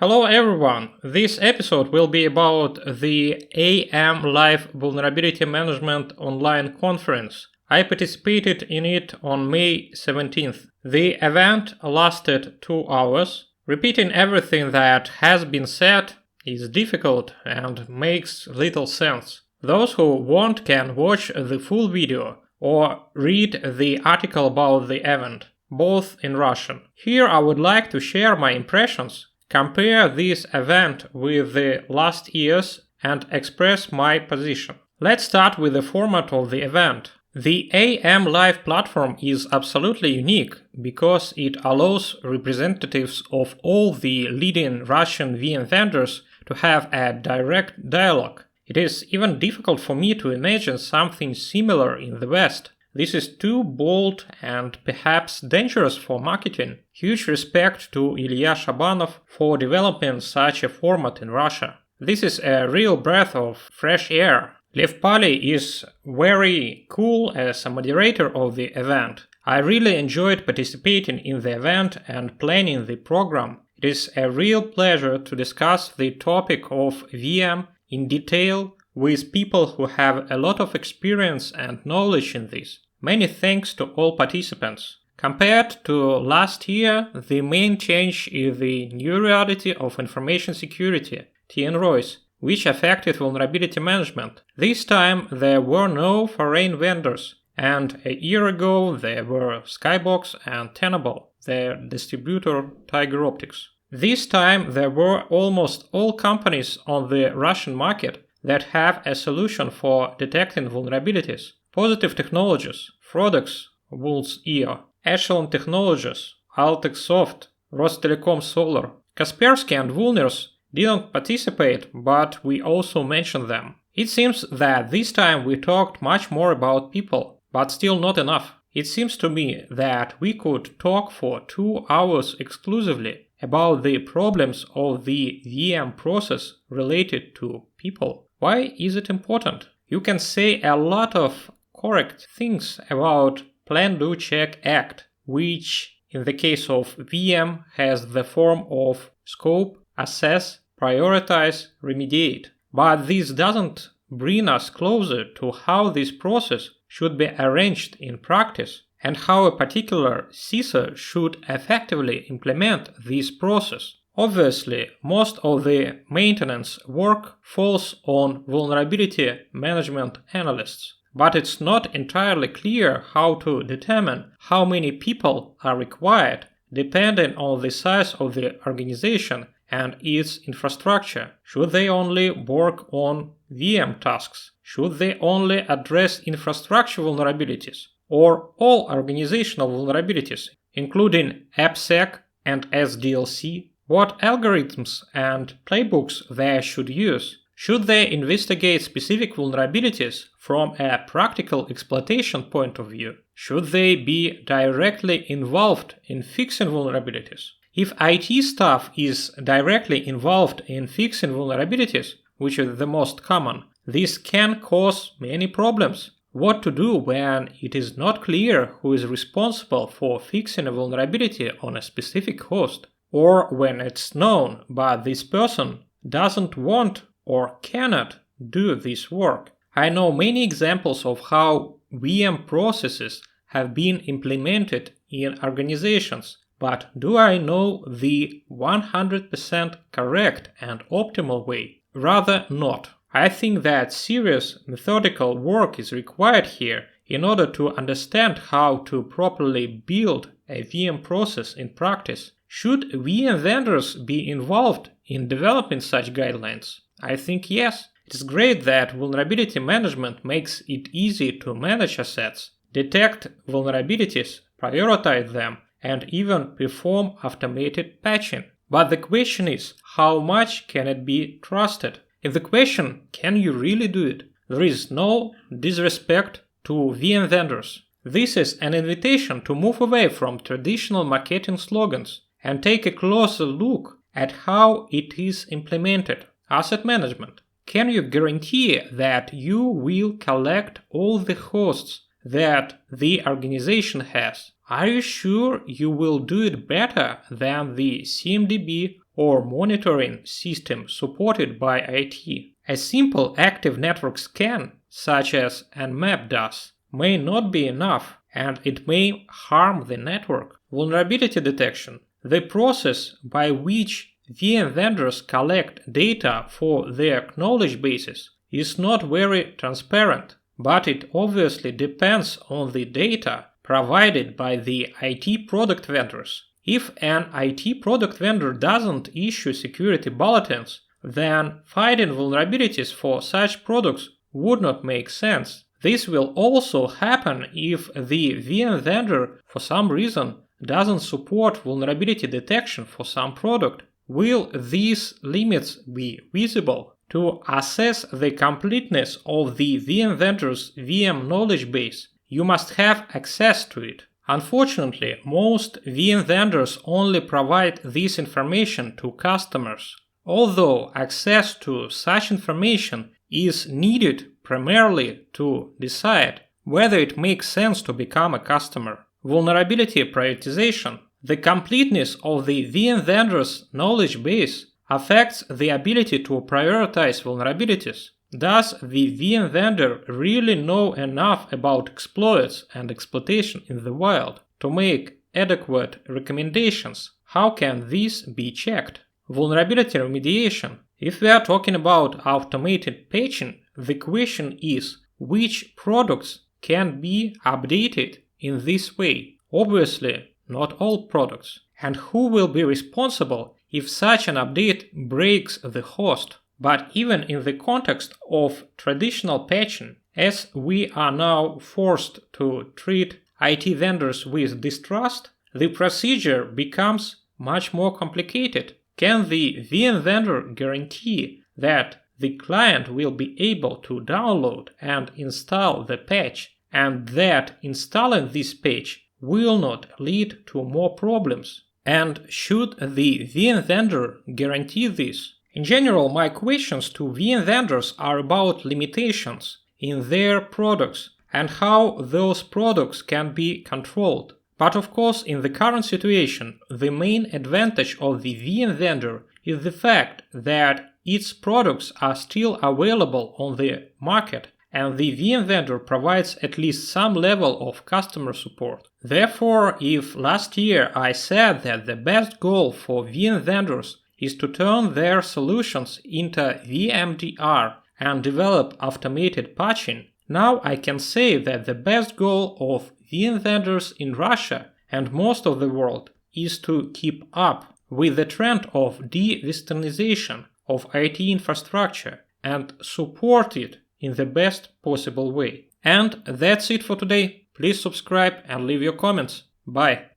Hello everyone, this episode will be about the AM Live Vulnerability Management Online Conference. I participated in it on May 17th. The event lasted 2 hours. Repeating everything that has been said is difficult and makes little sense. Those who want can watch the full video or read the article about the event, both in Russian. Here I would like to share my impressions, compare this event with the last years, and express my position. Let's start with the format of the event. The AM Live platform is absolutely unique because it allows representatives of all the leading Russian VM vendors to have a direct dialogue. It is even difficult for me to imagine something similar in the West. This is too bold and perhaps dangerous for marketing. Huge respect to Ilya Shabanov for developing such a format in Russia. This is a real breath of fresh air. Lev Pali is very cool as a moderator of the event. I really enjoyed participating in the event and planning the program. It is a real pleasure to discuss the topic of VM in detail with people who have a lot of experience and knowledge in this. Many thanks to all participants. Compared to last year, the main change is the new reality of information security, TNROIs, which affected vulnerability management. This time there were no foreign vendors, and a year ago there were Skybox and Tenable, their distributor Tiger Optics. This time there were almost all companies on the Russian market that have a solution for detecting vulnerabilities. Positive Technologies, Frodex, Wolves EO, Echelon Technologies, Altex Soft, Rostelecom Solar, Kaspersky and Vulners didn't participate, but we also mentioned them. It seems that this time we talked much more about people, but still not enough. It seems to me that we could talk for 2 hours exclusively about the problems of the VM process related to people. Why is it important? You can say a lot of correct things about Plan, Do, Check, Act, which in the case of VM has the form of scope, assess, prioritize, remediate. But this doesn't bring us closer to how this process should be arranged in practice and how a particular CISO should effectively implement this process. Obviously, most of the maintenance work falls on vulnerability management analysts, but it's not entirely clear how to determine how many people are required depending on the size of the organization and its infrastructure. Should they only work on VM tasks? Should they only address infrastructure vulnerabilities? Or all organizational vulnerabilities, including AppSec and SDLC? What algorithms and playbooks they should use? Should they investigate specific vulnerabilities from a practical exploitation point of view? Should they be directly involved in fixing vulnerabilities? If IT staff is directly involved in fixing vulnerabilities, which is the most common, this can cause many problems. What to do when it is not clear who is responsible for fixing a vulnerability on a specific host? Or when it's known but this person doesn't want or cannot do this work. I know many examples of how VM processes have been implemented in organizations, but do I know the 100% correct and optimal way? Rather not. I think that serious methodical work is required here in order to understand how to properly build a VM process in practice. Should VM vendors be involved in developing such guidelines? I think yes. It is great that vulnerability management makes it easy to manage assets, detect vulnerabilities, prioritize them, and even perform automated patching. But the question is, how much can it be trusted? In the question, can you really do it? There is no disrespect to VM vendors. This is an invitation to move away from traditional marketing slogans and take a closer look at how it is implemented. Asset management. Can you guarantee that you will collect all the hosts that the organization has? Are you sure you will do it better than the CMDB or monitoring system supported by IT. A simple active network scan, such as Nmap does, may not be enough, and it may harm the network. Vulnerability detection, the process by which VM vendors collect data for their knowledge bases, is not very transparent, but it obviously depends on the data provided by the IT product vendors. If an IT product vendor doesn't issue security bulletins, then finding vulnerabilities for such products would not make sense. This will also happen if the VM vendor, for some reason, doesn't support vulnerability detection for some product. Will these limits be visible? To assess the completeness of the VM vendor's VM knowledge base, you must have access to it. Unfortunately, most VM vendors only provide this information to customers. Although access to such information is needed primarily to decide whether it makes sense to become a customer. Vulnerability prioritization. The completeness of the VM vendor's knowledge base affects the ability to prioritize vulnerabilities. Does the VM vendor really know enough about exploits and exploitation in the wild to make adequate recommendations? How can this be checked? Vulnerability remediation. If we are talking about automated patching, the question is which products can be updated in this way? Obviously, not all products. And who will be responsible if such an update breaks the host? But even in the context of traditional patching, as we are now forced to treat IT vendors with distrust, the procedure becomes much more complicated. Can the VM vendor guarantee that the client will be able to download and install the patch, and that installing this patch will not lead to more problems? And should the VM vendor guarantee this? In general, my questions to VM vendors are about limitations in their products and how those products can be controlled. But of course, in the current situation, the main advantage of the VM vendor is the fact that its products are still available on the market, and the VM vendor provides at least some level of customer support. Therefore, if last year I said that the best goal for VM vendors is to turn their solutions into VMDR and develop automated patching, now I can say that the best goal of VM vendors in Russia and most of the world is to keep up with the trend of de-westernization of IT infrastructure and support it in the best possible way. And that's it for today. Please subscribe and leave your comments. Bye.